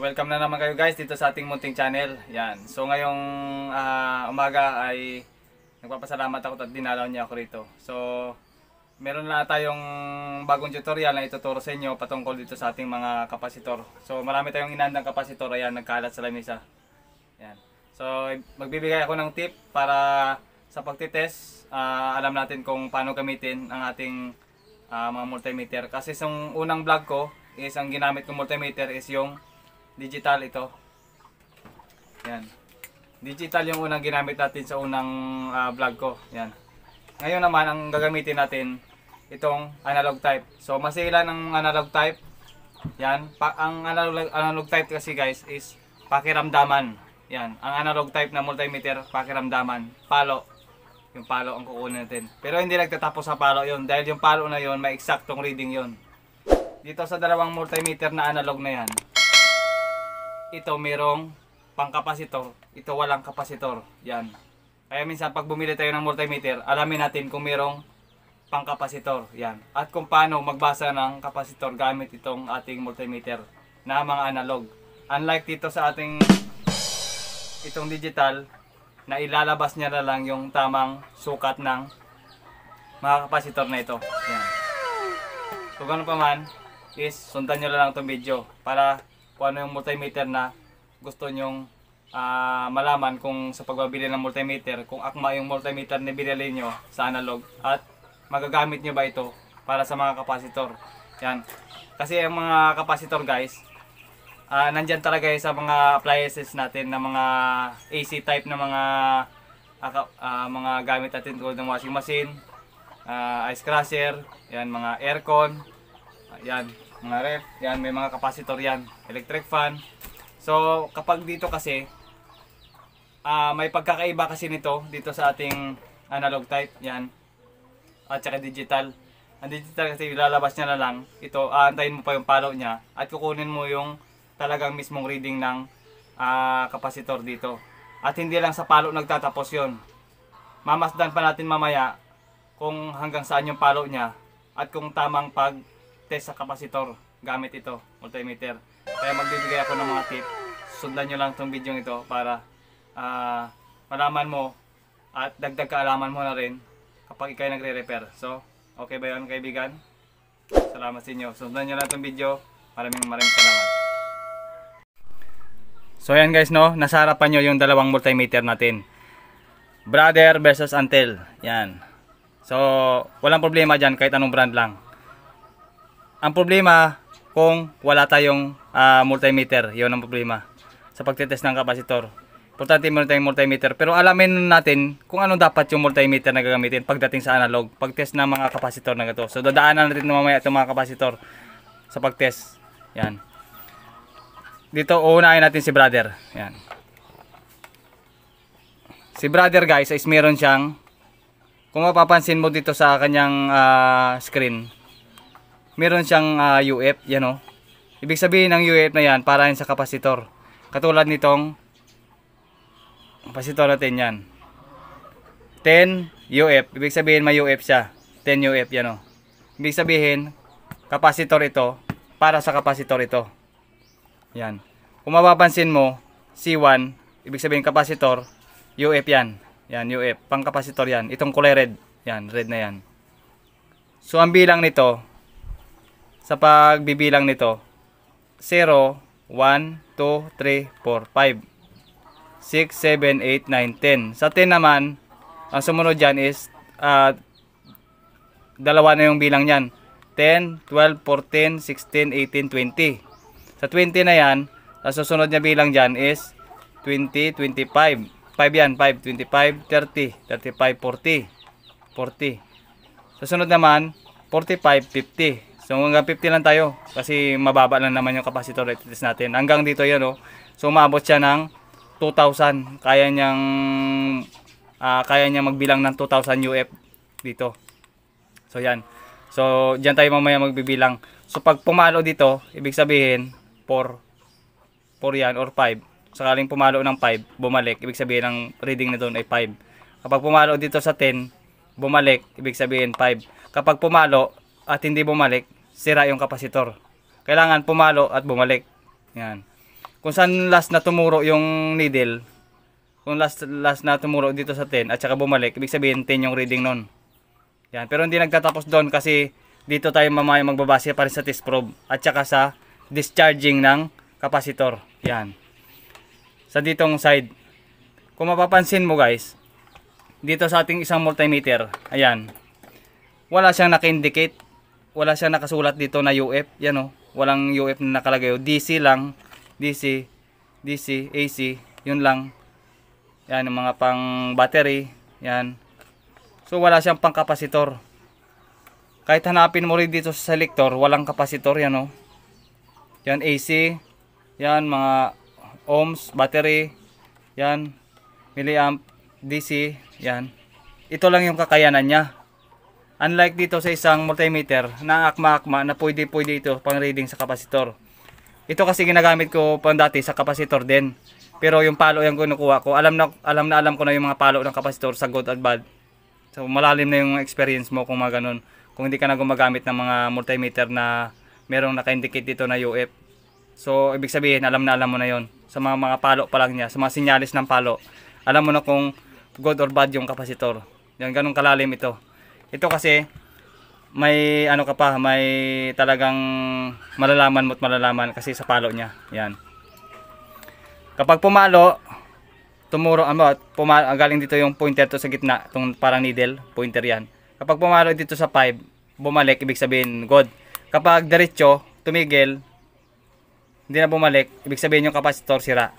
welcome na naman kayo guys dito sa ating munting channel. Yan. So ngayong umaga ay nagpapasalamat ako at dinalaw niya ako rito. So meron na tayong bagong tutorial na ituturo sa inyo patungkol dito sa ating mga kapasitor. So marami tayong inandang kapasitor, ayan, nagkalat sa lamesa. Yan. So magbibigay ako ng tip para sa pagtitest, alam natin kung paano gamitin ang ating mga multimeter. Kasi sa unang vlog ko is ang ginamit kong multimeter is yung digital ito. Yan. Digital yung unang ginamit natin sa unang vlog ko. Yan. Ngayon naman ang gagamitin natin itong analog type. So masila ng analog type. Yan. Ang analog type kasi guys is pakiramdaman. Yan. Ang analog type na multimeter pakiramdaman. Palo. Yung palo ang kukunin natin. Pero hindi nagtatapos sa palo yon, dahil yung palo na yon may eksaktong reading yon. Dito sa dalawang multimeter na analog na yan, ito merong pangkapasitor, ito walang kapasitor. Yan. Kaya minsan pag bumili tayo ng multimeter, alamin natin kung merong pangkapasitor. Yan. At kung paano magbasa ng kapasitor gamit itong ating multimeter na mga analog. Unlike dito sa ating itong digital, na ilalabas niya na lang yung tamang sukat ng mga kapasitor na ito. Yan. So ganoon pa man, is sundan nyo lang itong video para kung ano yung multimeter na gusto nyong malaman kung sa pagbabili ng multimeter, kung akma yung multimeter na binili nyo sa analog at magagamit nyo ba ito para sa mga kapasitor. Yan. Kasi ang mga kapasitor guys, nandyan talaga sa mga appliances natin na mga AC type na mga gamit natin tulad ng washing machine, ice crusher, yan, mga aircon, yan, mga ref, yan, may mga kapasitor yan, electric fan. So kapag dito kasi may pagkakaiba kasi nito dito sa ating analog type, yan, at saka digital. Ang digital kasi ilalabas niya na lang ito, aantayin mo pa yung palo niya at kukunin mo yung talagang mismong reading ng kapasitor dito. At hindi lang sa palo nagtatapos yon. Mamasdan pa natin mamaya kung hanggang saan yung palo niya at kung tamang pag-test sa kapasitor gamit ito, multimeter. Kaya magbibigay ako ng mga tip. Sundan nyo lang itong video ito para malaman mo at dagdag kaalaman mo na rin kapag ikay nagre-repair. So, okay ba yun kaibigan? Salamat sa inyo. Sundan nyo lang itong video. Maraming salamat. So ayan guys, no, nasa harapan nyo yung dalawang multimeter natin, Brother versus Antel. Yan. So walang problema dyan kahit anong brand lang. Ang problema kung wala tayong multimeter, yun ang problema sa pagtitest ng kapasitor. Importante mo tayong multimeter, pero alamin natin kung ano dapat yung multimeter na gagamitin pagdating sa analog, pagtest ng mga kapasitor na ito. So dadaanan natin mamaya itong mga kapasitor sa pagtest. Yan. Dito uunahin natin si Brother. Yan. Si Brother guys is meron siyang, kung mapapansin mo dito sa kanyang screen, meron siyang UF, yan o. Ibig sabihin ng UF na yan para sa kapasitor. Katulad nitong kapasitor natin yan. 10 UF, ibig sabihin may UF siya. 10 UF, yan o. Ibig sabihin kapasitor ito para sa kapasitor ito. Yan. Kung mapapansin mo, C1, ibig sabihin kapasitor, UF yan. Yan, UF. Pang kapasitor yan. Itong kulay red. Yan, red na yan. So, ang bilang nito, sa pagbibilang nito, 0, 1, 2, 3, 4, 5, 6, 7, 8, 9, 10. Sa 10 naman, ang sumunod dyan is, dalawa na yung bilang yan. 10, 12, 14, 16, 18, 20. Sa 20 na yan, ang susunod niya bilang dyan is 20, 25. 5 yan, 5, 25, 30, 35, 40. 40. Susunod naman, 45, 50. So hanggang 50 lang tayo kasi mababa lang naman yung kapasitor na test natin. Hanggang dito yan, oh. So umabot siya ng 2,000. Kaya niyang magbilang ng 2,000 UF dito. So yan. So diyan tayo mamaya magbibilang. So pag pumalo dito, ibig sabihin 4 yan or 5. Sakaling pumalo ng 5, bumalik, ibig sabihin ang reading na doon ay 5. Kapag pumalo dito sa 10, bumalik, ibig sabihin 5. Kapag pumalo at hindi bumalik, sira yung kapasitor. Kailangan pumalo at bumalik. Yan. kung saan last na tumuro yung needle, kung last na tumuro dito sa 10 at saka bumalik, ibig sabihin 10 yung reading nun. Yan, pero hindi nagtatapos doon kasi dito tayo mamaya magbabase pa rin sa test probe at saka sa discharging ng capacitor. Yan. Sa ditong side. Kung mapapansin mo guys, dito sa ating isang multimeter, ayan, wala siyang naka-indicate, wala siyang nakasulat dito na UF, yan o, walang UF na nakalagay, DC lang, DC, DC, AC, yun lang. Yan, yung mga pang battery, yan. So wala siyang pang kapasitor. Kahit hanapin mo rin dito sa selector, walang kapasitor, yan o. Yan AC, yan mga ohms, battery, yan, milliamp, DC, yan. Ito lang yung kakayanan niya. Unlike dito sa isang multimeter na akma-akma na pwede ito pang reading sa kapasitor. Ito kasi ginagamit ko pang dati sa kapasitor din. Pero yung palo yung kinukuha ko, alam ko na yung mga palo ng kapasitor sa good at bad. So malalim na yung experience mo kung mga ganun. Kung hindi ka na gumagamit ng mga multimeter na merong naka-indicate dito na UF. So ibig sabihin alam mo na yon sa mga palo pa lang niya, sa mga sinyalis ng palo. Alam mo na kung good or bad yung kapasitor. Yan, ganun kalalim ito. Ito kasi may ano ka pa, may talagang malalaman kasi sa palo niya. Yan. Kapag pumalo, galing dito yung pointer to sa gitna, itong parang needle, pointer yan. Kapag pumalo dito sa 5, bumalik, ibig sabihin good. Kapag diretso, tumigil, hindi na bumalik, ibig sabihin yung kapasitor sira.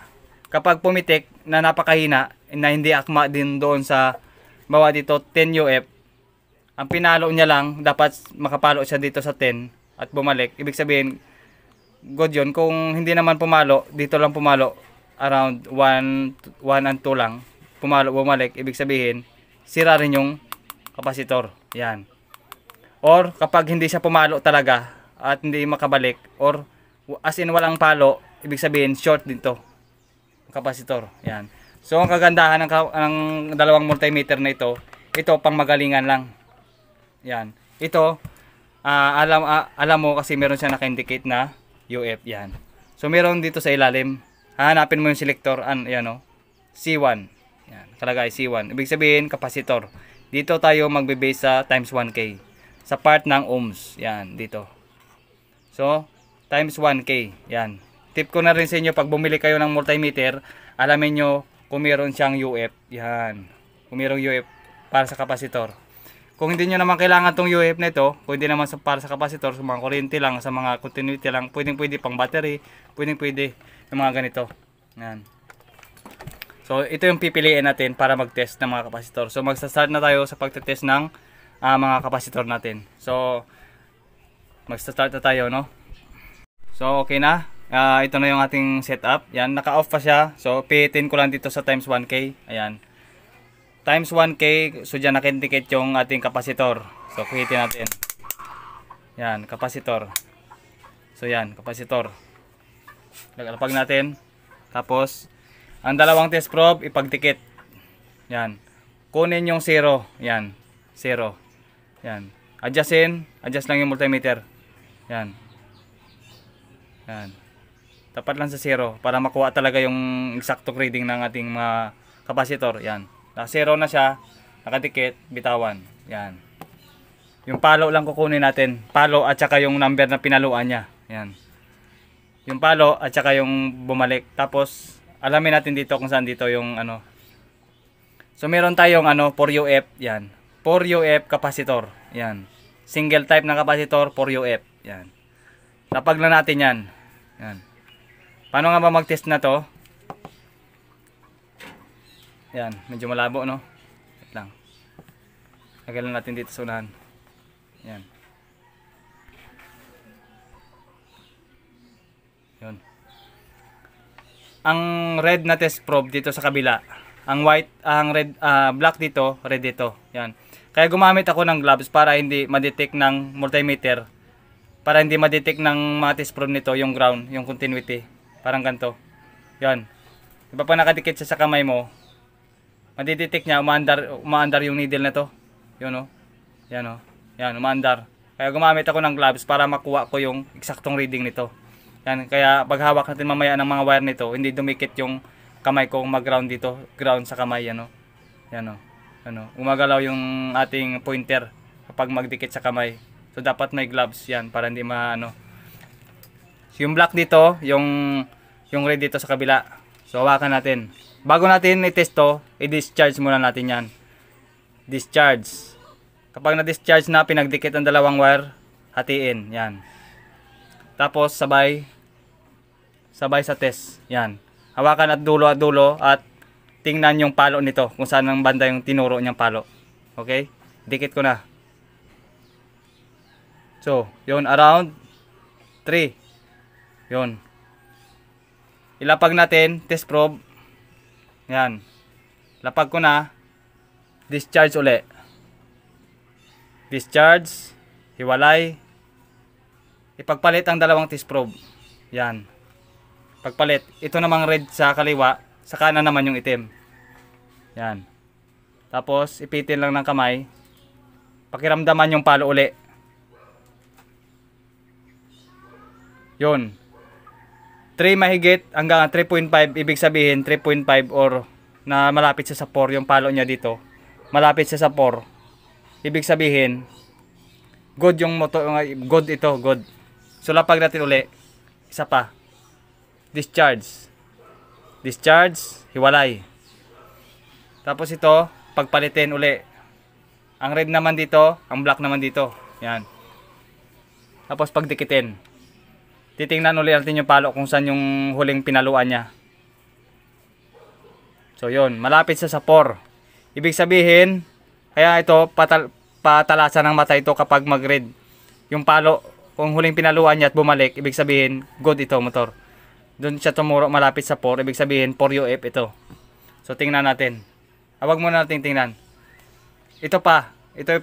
Kapag pumitik na napakahina, na hindi akma din doon sa bawa dito 10 UF, ang pinalo niya lang, dapat makapalo siya dito sa 10 at bumalik. Ibig sabihin, good yun. Kung hindi naman pumalo, dito lang pumalo, around 1 and 2 lang, pumalo, bumalik. Ibig sabihin, sira rin yung kapasitor. Yan. Or, kapag hindi siya pumalo talaga, at hindi makabalik, or as in walang palo, ibig sabihin, short din to. Kapasitor. Yan. So ang kagandahan ng dalawang multimeter na ito pang magalingan lang. Yan. Ito alam mo kasi meron siya naka-indicate na UF yan. So meron dito sa ilalim. Hahanapin mo yung selector yan C1. Yan, nakalagay C1. Ibig sabihin kapasitor. Dito tayo magbe-base sa times 1K. Sa part ng ohms. Yan, dito. So times 1K. Yan. Tip ko na rin sa inyo, pag bumili kayo ng multimeter, alamin nyo kung meron siyang UF. Yan. Kung merong UF para sa kapasitor. Kung hindi nyo naman kailangan tong UF na ito, kung hindi naman para sa kapasitor, sa mga kuryente lang, sa mga continuity lang, pwede pang battery, pwede yung mga ganito. Yan. So, ito yung pipiliin natin para mag-test ng mga kapasitor. So, magsa-start na tayo sa pagte-test ng mga kapasitor natin. So, magsa-start na tayo, no? So, okay na. Ito na yung ating setup. Yan, naka-off pa siya. So, pihitin ko lang dito sa times 1K. Ayan. Times 1K. So, dyan naka-indicate yung ating kapasitor. So, pihitin natin. Yan, kapasitor. So, yan, kapasitor. Lagalapag natin. Tapos, ang dalawang test probe, ipagdikit. Yan. Kunin yung 0. Yan. 0. Yan. Adjust lang yung multimeter. Yan. Yan. Tapat lang sa 0 para makuha talaga yung exact reading ng ating mga kapasitor. Yan. Na 0 na siya, nakadikit, bitawan. Yan. Yung palo lang kukunin natin. Palo at saka yung number na pinaluan niya. Yan. Yung palo at saka yung bumalik. Tapos alamin natin dito kung saan dito yung ano. So meron tayong 4UF. Yan. 4UF kapasitor. Yan. Single type na kapasitor, 4UF. Yan. Lapag lang natin yan. Yan. Paano nga ba mag-test na to? Yan, medyo malabo, no? Wait lang. Lagyan natin dito sa unahan. Yan. Yun. Ang red na test probe dito sa kabila. Ang white, ang red, black dito, red dito. Yan. Kaya gumamit ako ng gloves para hindi ma-detect ng multimeter. Para hindi ma-detect ng mga test probe nito yung ground, yung continuity. Parang ganito. Yan. Diba pa nakadikit siya sa kamay mo, madidetect niya, umaandar yung needle na to. Yun o. Yan o. Yan, umaandar. Kaya gumamit ako ng gloves para makuha ko yung eksaktong reading nito. Yan, kaya paghawak natin mamaya ng mga wire nito, hindi dumikit yung kamay ko mag-ground dito, ground sa kamay, ano. Yan, oh. Ano, gumagalaw yung ating pointer kapag magdikit sa kamay. So dapat may gloves yan para hindi maano. So, yung black dito, yung red dito sa kabila. So hawakan natin. Bago natin i-test to, i-discharge muna natin yan. Discharge. Kapag na-discharge na, pinagdikit ang dalawang wire, hatiin. Yan. Tapos sabay sa test. Yan. Hawakan at dulo at tingnan yung palo nito. Kung saan ang banda yung tinuro niyang palo. Okay? Dikit ko na. So, yun. Around 3. Yun. Ilapag natin. Test probe. Yan. Lapag ko na. Discharge uli. Discharge. Hiwalay. Ipagpalit ang dalawang test probe. Yan. Pagpalit. Ito namang red sa kaliwa. Sa kanan naman yung itim. Yan. Tapos, ipitin lang ng kamay. Pakiramdaman yung palo uli. Yun. 3 mahigit hanggang 3.5. Ibig sabihin, 3.5 or na malapit siya sa 4 yung palo niya dito. Malapit siya sa 4. Ibig sabihin, good yung motor, good ito, good. So lapag natin uli. Isa pa. Discharge. Discharge, hiwalay. Tapos ito, pagpalitin uli. Ang red naman dito, ang black naman dito. Yan. Tapos pagdikitin. Titingnan uli natin yung palo kung saan yung huling pinaluan niya. So yun, malapit siya sa 4. Ibig sabihin, kaya ito patalasan ng mata ito kapag mag-red. Yung palo, kung huling pinaluan niya at bumalik, ibig sabihin, good ito motor. Doon siya tumuro malapit sa 4, ibig sabihin 4UF ito. So tingnan natin. Huwag muna natin tingnan. Ito pa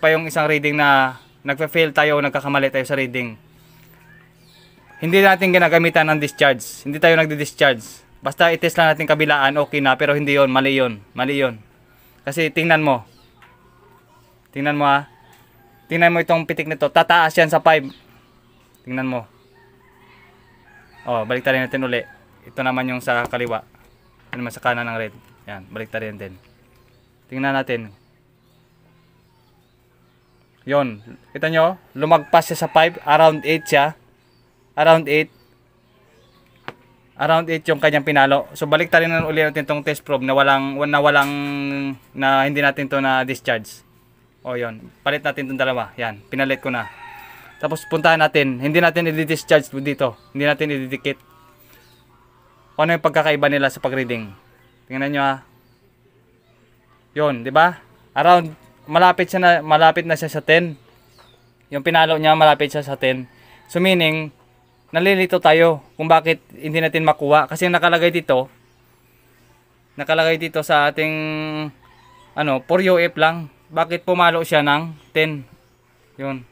yung isang reading na nagfa-fail tayo, nagkakamali tayo sa reading. Hindi natin ginagamitan ng discharge. Hindi tayo nagdi-discharge. Basta i-test lang natin kabilaan, okay na, pero hindi yon, mali yon. Mali yon. Kasi tingnan mo. Tingnan mo ha. Tingnan mo itong pitik nito. Tataas yan sa 5. Tingnan mo. Oh, baliktarin natin uli. Ito naman yung sa kaliwa. Ito naman sa kanan ng red. Yan, baliktarin din. Tingnan natin. Yon. Kita nyo? Lumagpas siya sa 5. Around 8 siya. Around 8. Around 8 yung kanyang pinalo. So baliktarin na ulit natin tong test probe na hindi natin to na discharge. O yon, palit natin tong dalawa. Yan, pinalit ko na. Tapos puntahan natin, hindi natin i-discharge dito. Hindi natin i-didikit. Ano yung pagkakaiba nila sa pag-reading? Tingnan nyo ha. Yon, di ba? Around malapit na siya sa 10. Yung pinalo niya malapit siya sa 10. So meaning nalilito tayo kung bakit hindi natin makuha kasi nakalagay dito sa ating 4UF lang. Bakit pumalo siya ng 10? Yun.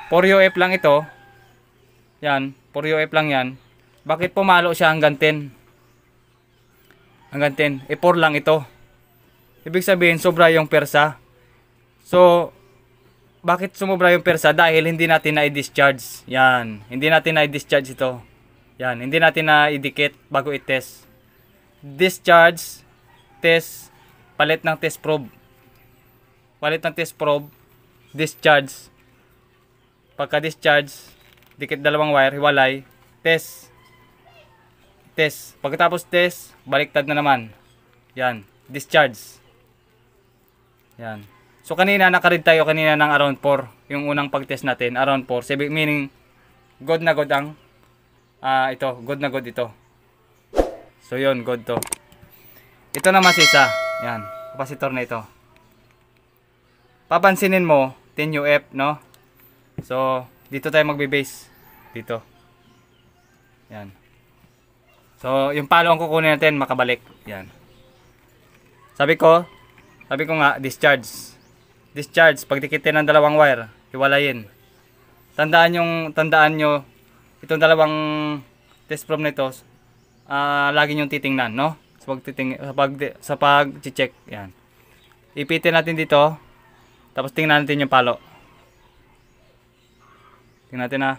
4UF lang ito. Yan, 4UF lang yan. Bakit pumalo siya hanggang 10? Hanggang 10. 4 lang ito. Ibig sabihin sobra yung persa. So bakit sumobra yung persa? Dahil hindi natin na-discharge. Yan. Hindi natin na-discharge ito. Yan. Hindi natin na-idikit bago i-test. Discharge. Test. Palit ng test probe. Palit ng test probe. Discharge. Pagka-discharge, dikit dalawang wire, hiwalay. Test. Test. Pagkatapos test, baliktad na naman. Yan. Discharge. Yan. So kanina nakaread tayo kanina ng around 4. Yung unang pag-test natin, around 4. Meaning, good na good ang ito. Good na good ito. So yun, good to. Ito naman si isa. Yan. Capacitor na ito. Papansinin mo, 10UF, no? So, dito tayo magbe-base. Dito. Yan. So, yung palo ang kukunin natin, makabalik. Yan. Sabi ko nga, discharge. Discharge, pagdikitin ng dalawang wire, hiwalayin. Tandaan nyo, itong dalawang test probe nito, lagi nyo titingnan, no? Sa pag-check, yan. Ipitin natin dito, tapos tingnan natin yung palo. Tingnan natin ha.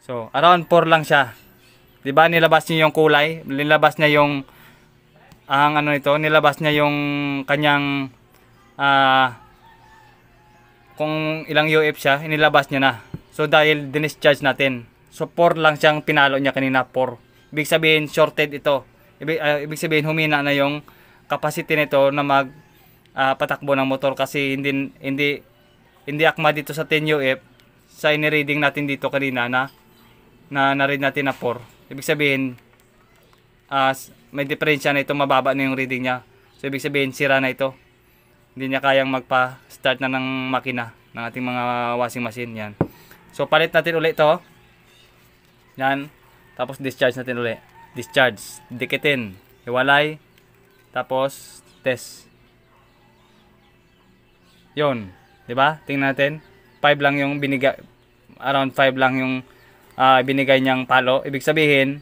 So, around 4 lang siya. 'Di ba? Nilabas niya yung kulay, nilabas niya yung ang ano nito, nilabas niya yung kanyang kung ilang UF siya, inilabas niya na. So dahil dinischarge natin. So 4 lang siyang pinalo niya kanina, 4. Ibig sabihin shorted ito. Ibig sabihin humina na yung capacity nito na mag patakbo ng motor kasi hindi akma dito sa 10 UF sa ini-reading natin dito kanina na na-read natin na 4. Ibig sabihin may diferensya na ito, mababa na yung reading niya. So ibig sabihin sira na ito. Hindi niya kayang magpa-start na ng makina ng ating mga washing machine. Yan. So palit natin ulit ito. Yan. Tapos discharge natin ulit. Discharge, dikitin, hiwalay, tapos test. Yon, 'di ba? Tingnan natin. 5 lang yung binigay, around 5 lang yung binigay niyang palo. Ibig sabihin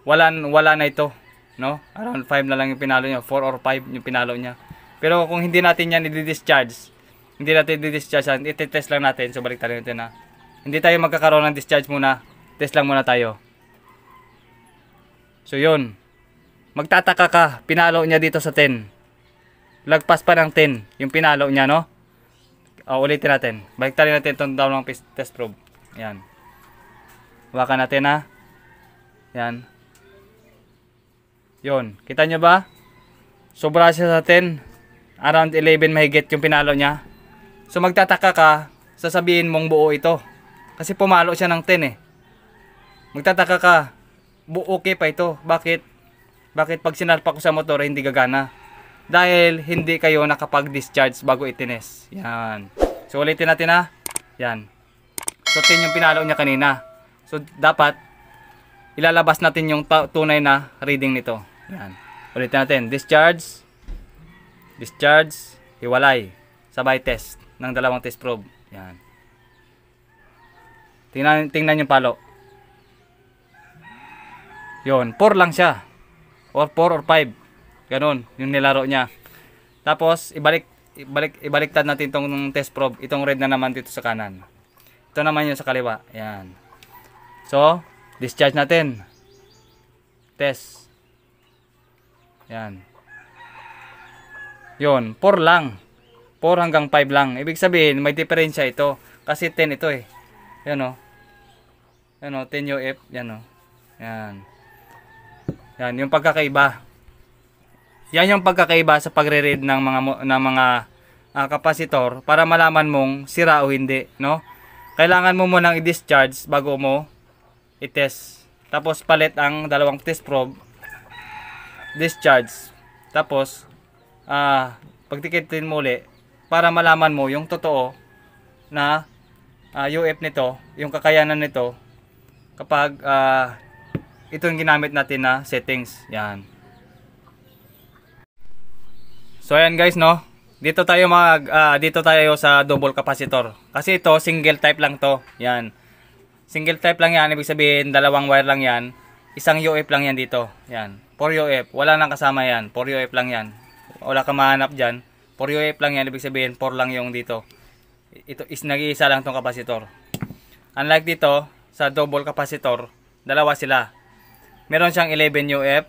wala na ito, no? Around 5 na lang yung pinalo niya, 4 or 5 yung pinalo niya. Pero kung hindi natin yan i-discharge, iti-test lang natin. So balik tayo natin na. Hindi tayo magkakaroon ng discharge muna. Test lang muna tayo. So yun. Magtataka ka, pinalo niya dito sa 10. Lagpas pa ng 10 yung pinalo niya, no? Ulitin natin. Balik tayo natin itong dalawang test probe. Yan. Hawakan natin ha. Yan. Yun. Kita nyo ba? Sobra siya sa 10. Around 11 mahigit yung pinalo niya. So magtataka ka, sasabihin mong buo ito. Kasi pumalo siya ng 10 eh. Magtataka ka, okay pa ito. Bakit? Bakit pag sinalpak ko sa motor hindi gagana? Dahil hindi kayo nakapag-discharge bago itines. Yan. So ulitin natin ha. Yan. So 10 yung pinalo niya kanina. So dapat ilalabas natin yung tunay na reading nito. Yan. Ulitin natin. Discharge, hiwalay, sabay test ng dalawang test probe. Yan. Tingnan yung palo. Yon, 4 lang siya. Or 4 or 5. Ganun, yung nilaro niya. Tapos, ibaliktad natin itong test probe. Itong red na naman dito sa kanan. Ito naman yung sa kaliwa. Yan. So, discharge natin. Test. Yan. Yon, 4 lang. 4 hanggang 5 lang. Ibig sabihin, may diferensya ito. Kasi 10 ito eh. Yan o. Yan o, 10 UF. Yan o. Yan. Yan, yung pagkakaiba. Yan yung pagkakaiba sa pagre-read ng mga kapasitor para malaman mong sira o hindi, no? Kailangan mo munang i-discharge bago mo i-test. Tapos palit ang dalawang test probe. Discharge. Tapos pagtikitin mo ulit para malaman mo yung totoo na UF nito, yung kakayanan nito kapag ito yung ginamit natin na settings. Yan. So ayan guys, no. Dito tayo sa double capacitor. Kasi ito single type lang to. Yan. Single type lang yan, ibig sabihin dalawang wire lang yan. Isang UF lang yan dito. Yan. 4 UF. Wala nang kasama yan. 4 UF lang yan. Wala ka mahanap dyan. 4 UF lang yan, ibig sabihin 4 lang yung dito. Ito is nag-iisa lang tong kapasitor. Unlike dito sa double capacitor, dalawa sila. Meron siyang 11 UF,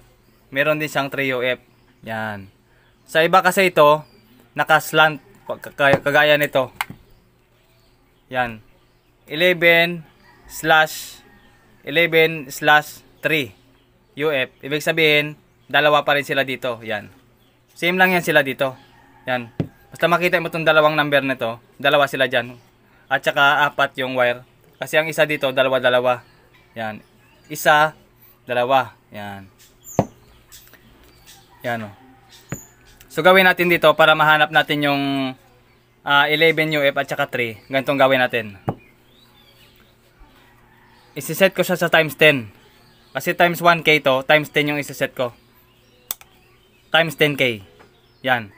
meron din siyang 3 UF. Yan. Sa iba kasi ito, naka-slant kagaya nito. Yan. 11/3 UF. Ibig sabihin, dalawa pa rin sila dito. Yan. Same lang yan sila dito. Yan. Basta makita mo itong dalawang number nito, dalawa sila dyan. At saka 4 yung wire. Kasi ang isa dito, dalawa-dalawa. Yan. Isa, dalawa. Yan. Yan o. So gawin natin dito para mahanap natin yung 11 UF at saka 3. Ganitong gawin natin. Isiset ko siya sa times 10. Kasi times 1K to, times 10 yung isiset ko. Times 10K. Yan.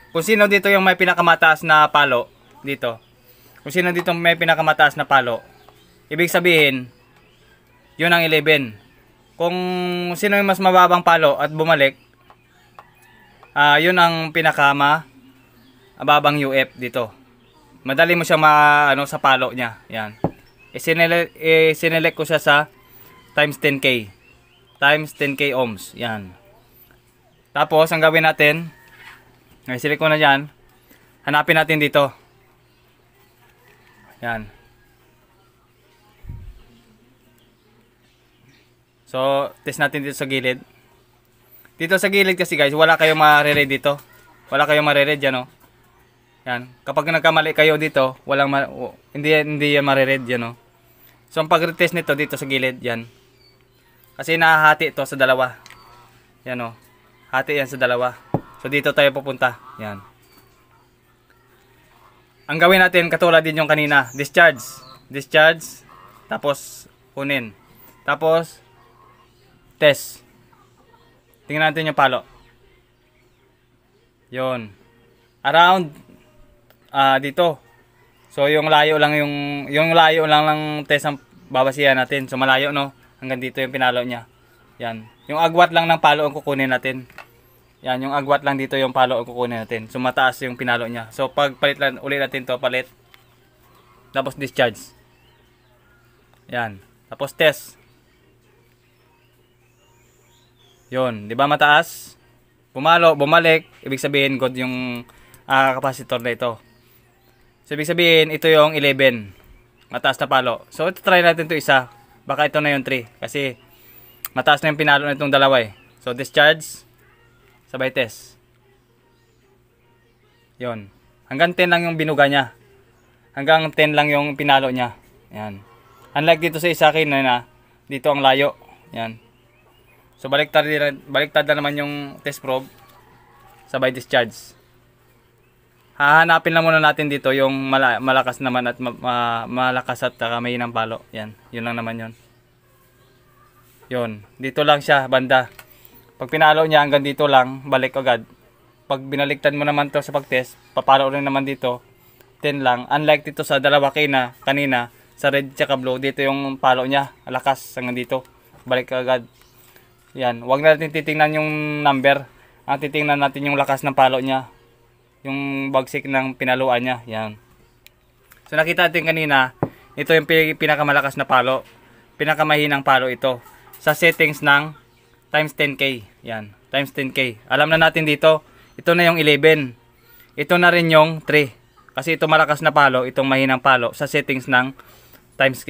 Kung sino dito yung may pinakamataas na palo, dito. Kung sino dito may pinakamataas na palo, ibig sabihin, yun ang 11. Kung sino yung mas mababang palo at bumalik, yun ang mababang UF dito. Madali mo siya sa palo niya. Yan. Isinelect ko siya sa times 10K. Times 10K ohms. Yan. Tapos, ang gawin natin, select ko na dyan. Hanapin natin dito. Yan. So, test natin dito sa gilid. Dito sa gilid kasi guys, wala kayong ma-read dito. Wala kayong ma-read yan, oh. Yan. Kapag nagkamali kayo dito, hindi yan ma-read yan, oh. So, ang pag-retest nito dito sa gilid, yan. Kasi nahahati ito sa dalawa. Yan, oh. Hati yan sa dalawa. So, dito tayo pupunta. Yan. Ang gawin natin, katulad din yung kanina. Discharge. Discharge. Tapos, kunin. Tapos, test. Tingnan natin yung palo. Yun. Around dito. So yung layo lang ng test ang babasihan natin. So malayo, no. Hanggang dito yung pinalo niya. Yan. Yung agwat lang ng palo ang kukunin natin. Yan, yung agwat lang dito yung palo ang kukunin natin. So mataas yung pinalo niya. So pag palit lang ulit natin to, palit. Tapos discharge. Yan. Tapos test. Yun, 'di ba mataas? Bumalik, ibig sabihin good yung capacitor na ito. So ibig sabihin ito yung 11. Mataas na palo. So ito try natin 'to isa. Baka ito na yung 3 kasi mataas na yung pinalo na itong dalawa eh. So discharge sabay test. Yun. Hanggang 10 lang yung binuga niya. Hanggang 10 lang yung pinalo niya. Yan. Unlike dito sa isa akin na dito ang layo. Yan. So baliktad na naman yung test probe sabay discharge. Hahanapin lang muna natin dito yung malakas naman at malakas at may ng palo. Yan, yun lang naman yun. Yun, dito lang siya banda. Pag pinalo niya hanggang dito lang, balik agad. Pag binaliktad mo naman to sa pagtest, papalo rin naman dito 10 lang. Unlike dito sa dalawa kanina sa red tsaka blue, dito yung palo niya, lakas hanggang dito. Balik agad. Yan, wag na natin titingnan yung number. Ang titingnan natin yung lakas ng palo niya. Yung bagsik ng pinaluan niya. Yan. So nakita natin kanina, ito yung pinakamalakas na palo. Pinakamahinang palo ito. Sa settings ng times 10K. Yan, times 10K. Alam na natin dito, ito na yung 11. Ito na rin yung 3. Kasi ito malakas na palo, itong mahinang palo sa settings ng times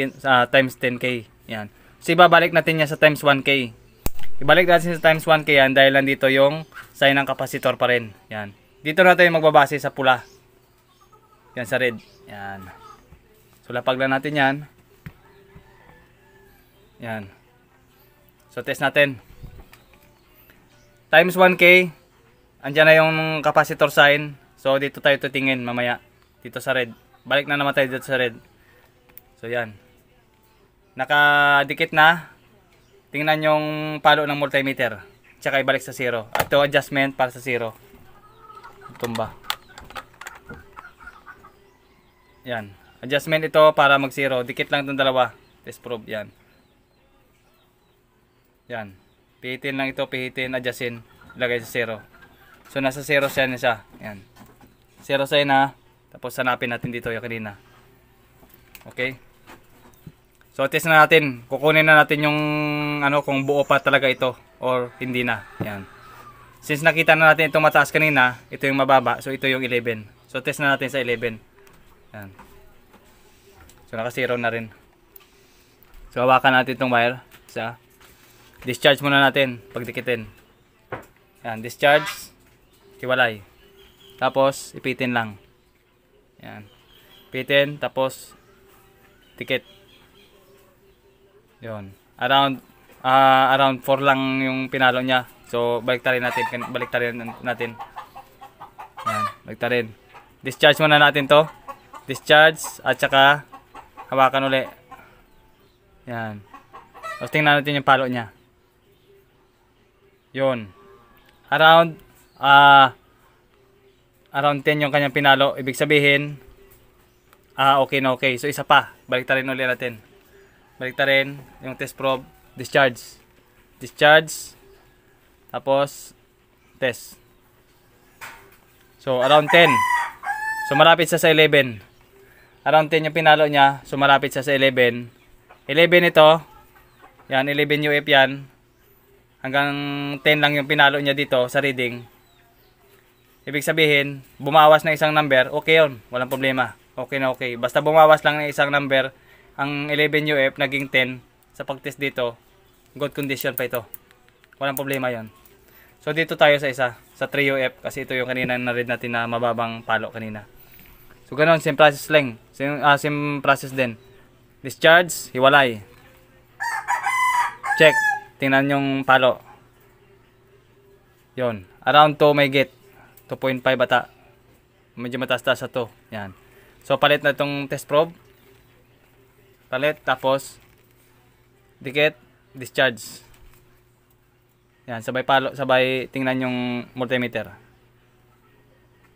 10K. Yan. So ibabalik natin niya sa times 1K. Ibalik natin sa times 1K yan dahil nandito yung sign ng capacitor pa rin. Yan. Dito na tayo magbabase sa pula. Yan sa red. Yan. So lapag lang natin yan. Yan. So test natin. Times 1K. Andyan na yung capacitor sign. So dito tayo tutingin mamaya. Dito sa red. Balik na naman tayo dito sa red. So yan. Nakadikit na. Tingnan yung palo ng multimeter. Tsaka ibalik sa 0. At ito adjustment para sa 0. Tumba. Yan. Adjustment ito para mag 0. Dikit lang itong dalawa. Test probe. Yan. Yan. Pihitin lang ito. Pihitin. Adjustin. Ilagay sa 0. So nasa 0 siya na siya. Yan. 0 siya na. Tapos hanapin natin dito yung kanina. Okay. So test na natin. Kukunin na natin yung kung buo pa talaga ito or hindi na. Yan. Since nakita na natin itong mataas kanina, ito yung mababa. So ito yung 11. So test na natin sa 11. Yan. So naka 0 na rin. So hawakan natin itong wire. Discharge muna natin. Pagdikitin. Yan. Discharge. Hiwalay. Tapos ipitin lang. Yan. Ipitin. Tapos dikit. Yun. Around 4 lang yung pinalo niya. So baliktarin natin. Yan, baliktarin. Discharge muna natin to. Discharge at saka hawakan uli. Yan. Tapos tingnan natin yung palo niya. Yun. Around 10 yung kanyang pinalo. Ibig sabihin okay na okay. So isa pa. Baliktarin uli natin. Baliktarin yung test probe, discharge. Discharge. Tapos test. So around 10. So malapit sa 11. Around 10 yung pinalo niya. So malapit siya sa 11. 11 ito. Yan, 11 UF yan. Hanggang 10 lang yung pinalo niya dito sa reading. Ibig sabihin, bumawas na isang number, okay yun. Walang problema. Okay na okay. Basta bumawas lang ng isang number, ang 11 UF naging 10 sa pagtest dito. Good condition pa ito. Walang problema yon. So dito tayo sa isa, sa 3 UF kasi ito yung kanina na read natin na mababang palo kanina. So ganoon, same process lang. Same process din. Discharge, hiwalay. Check. Tingnan yung palo. Yon. Around 2 may get. 2.5 bata. Medyo mataas-taas sa 2. Yan. So palit na itong test probe. Palit. Tapos dikit. Discharge. Yan. Sabay palo. Sabay tingnan yung multimeter.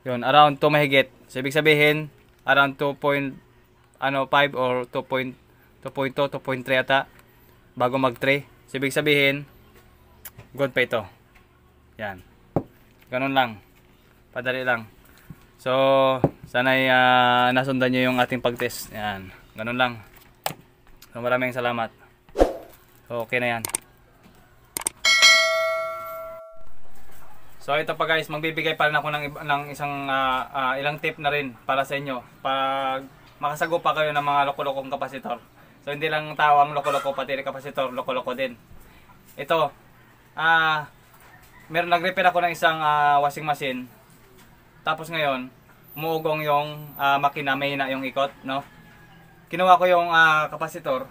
Yon. Around 2 mahigit. So ibig sabihin around 2.5 or 2.2, 2.3 ata bago mag 3. So ibig sabihin good pa ito. Yan. Ganun lang. Padali lang. So sana'y nasundan nyo yung ating pag-test. Yan. Ganun lang. So maraming salamat. So okay na yan. So ito pa guys, magbibigay pa rin ako ng isang ilang tip na rin para sa inyo pag makasagupa kayo ng mga loko-lokong kapasitor. So hindi lang tao ang loko-loko, pati rin kapasitor loko-loko din. Ito, meron nag-repair ako ng isang washing machine. Tapos ngayon, umuugong yung makina, may hina yung ikot, no? Kinuha ko yung kapasitor,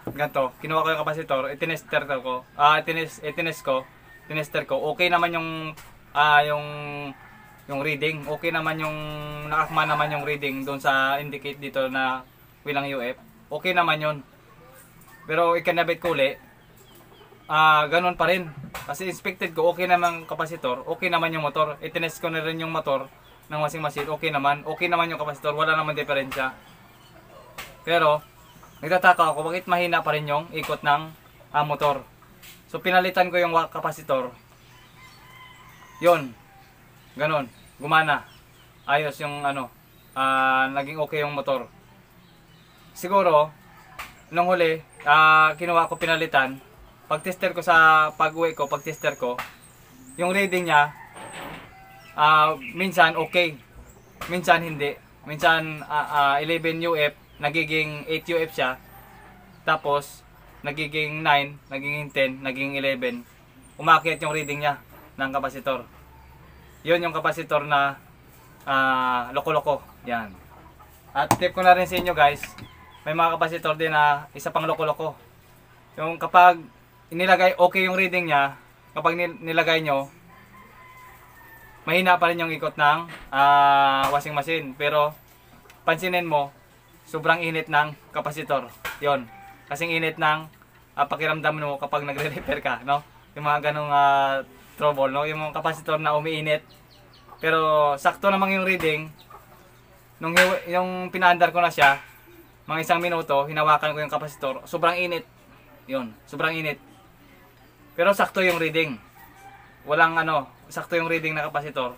ganito, kinuha ko yung kapasitor, itinester ko, tinester ko, okay naman yung reading, okay naman yung nakakma naman yung reading doon sa indicate dito na bilang UF, okay naman yun. Pero ikinabit ko uli, ganun pa rin. Kasi inspected ko, okay naman kapasitor, okay naman yung motor. Itinest ko na rin yung motor ng washing machine, okay naman yung kapasitor, wala naman diferensya. Pero nagtataka ako, bakit mahina pa rin yung ikot ng motor. So pinalitan ko yung kapasitor. Yun. Ganon. Gumana. Ayos yung naging okay yung motor. Siguro, nung huli, kinuha ko pinalitan. Pag-tester ko sa pag-uwi ko, pag-tester ko, yung reading niya, minsan okay. Minsan hindi. Minsan 11 UF, nagiging 8 UF siya. Tapos, nagiging 9, nagiging 10, nagiging 11. Umakyat yung reading niya ng kapasitor. Yun yung kapasitor na loko-loko. Yan. At tip ko na rin sa inyo guys, may mga kapasitor din na isa pang loko-loko. Yung kapag inilagay okay yung reading niya, kapag nilagay nyo, mahina pa rin yung ikot ng washing machine. Pero pansinin mo, sobrang init ng kapasitor. Yon. Kasing init ng pakiramdam mo kapag nagre-repair ka, no? Yung mga ganong trouble, no? Yung mga kapasitor na umiinit. Pero sakto namang yung reading. Nung yung pinaandar ko na siya, mga isang minuto, hinawakan ko yung kapasitor. Sobrang init. Yun, sobrang init. Pero sakto yung reading. Walang sakto yung reading na kapasitor.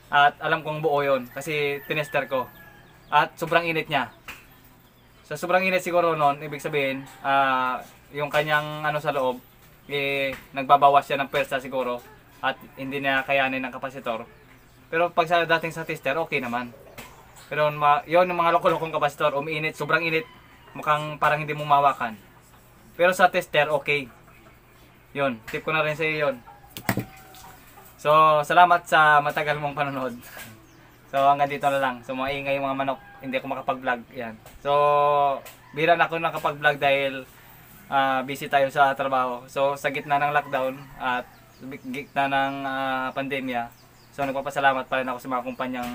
At alam kong buo yun kasi tinester ko. At sobrang init niya. So sobrang init siguro noon, ibig sabihin, yung kanyang sa loob, nagbabawas siya ng pwersa siguro at hindi na kayanin ng kapasitor. Pero pag sa dating sa tester, okay naman. Pero yun yung mga loko-lokong kapasitor, umiinit, sobrang init, mukhang parang hindi mo mawakan. Pero sa tester, okay. Yun, tip ko na rin sa iyo yun. So, salamat sa matagal mong panonood. So, hanggang dito na lang. So, maingay yung mga manok, hindi ako makapag-vlog. Yan. So, bira na ako nakapag-vlog dahil busy tayo sa trabaho. So, sa gitna ng lockdown at gitna ng pandemya, so nagpapasalamat pa rin ako sa mga kumpanyang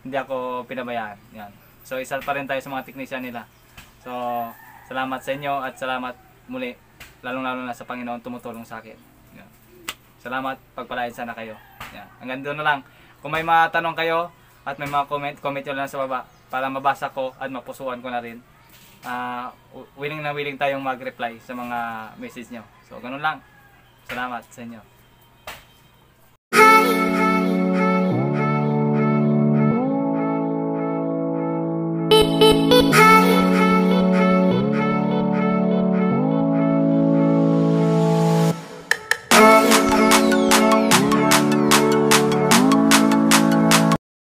hindi ako pinabayaan. Yan. So, isa pa rin tayo sa mga teknisyan nila. So, salamat sa inyo at salamat muli, lalong-lalo na sa Panginoon tumutulong sa akin. Yan. Salamat, pagpalain sana kayo. Yan. Hanggang doon na lang. Kung may mga tanong kayo at may mga comment nyo lang sa baba para mabasa ko at mapusuan ko na rin. Willing na willing tayong mag-reply sa mga message nyo. So, ganun lang. Salamat sa inyo.